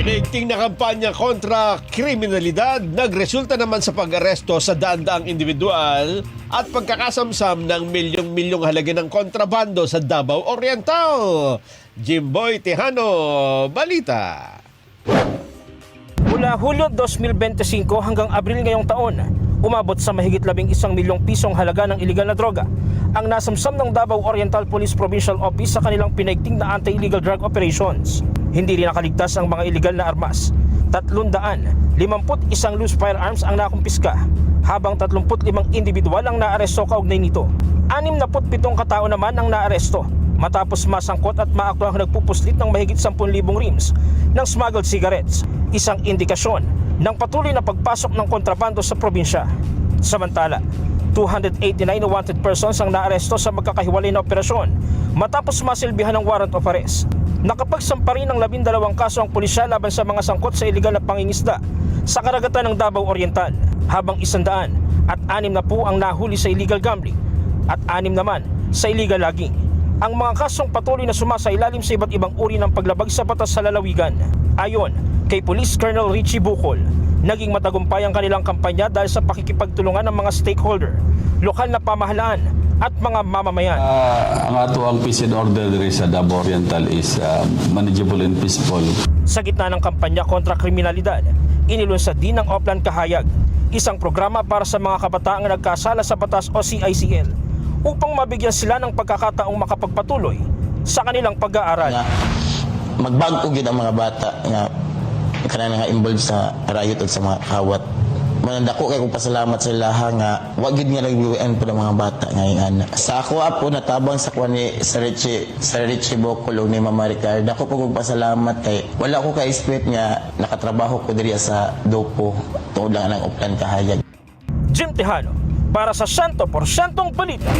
Pinaigting na kampanya kontra kriminalidad nagresulta naman sa pag-aresto sa daan-daang individual at pagkakasamsam ng milyong-milyong halaga ng kontrabando sa Davao Oriental. Jimboy Tejano, balita. Mula Hulyo 2025 hanggang Abril ngayong taon, umabot sa mahigit 11 milyong pisong halaga ng iligal na droga ang nasamsam ng Davao Oriental Police Provincial Office sa kanilang pinaigting na anti-illegal drug operations. Hindi rin nakaligtas ang mga iligal na armas. 351 loose firearms ang nakumpiska, habang 35 individual ang naaresto kaugnay nito. 67 katao naman ang naaresto matapos masangkot at maaktuang nagpupuslit ng mahigit 10,000 rims ng smuggled cigarettes, isang indikasyon ng patuloy na pagpasok ng kontrabando sa probinsya. Samantala, 289 wanted persons ang naaresto sa magkakahiwalay na operasyon matapos masilbihan ng warrant of arrest. Nakapagsampa rin ng 12 kaso ang pulisya laban sa mga sangkot sa iligal na pangingisda sa karagatan ng Davao Oriental, habang 100 at 6 na po ang nahuli sa illegal gambling at 6 naman sa illegal logging. Ang mga kasong patuloy na sumasailalim sa iba't ibang uri ng paglabag sa batas sa lalawigan. Ayon kay Police Colonel Richie Bucol, naging matagumpay ang kanilang kampanya dahil sa pakikipagtulungan ng mga stakeholder, lokal na pamahalaan at mga mamamayan. Ang ato ang peace and order diri sa Davao Oriental is manageable and peaceful. Sa gitna ng kampanya kontra kriminalidad, inilunsad din ng Oplan Kahayag, isang programa para sa mga kabataang nagkasala sa batas o CICL, upang mabigyan sila ng pagkakataong makapagpatuloy sa kanilang pag-aaral. Magbago gid ang mga bata nga kanang nga involved sa riot at sa mga kawat. Manandako kay kong pasalamat sa ilaha nga wag gid nga nagbiuan pa ng mga bata ngayon. Sa ako po natabang sa kuan ni Sir Richie Bucol ni Mama Ricardo. Ako po kong pasalamat kay wala ko ka expect nga nakatrabaho ko diri sa Dopo tungod lang ang Oplan Kahayag. Jim Tejano para sa 100% Balita.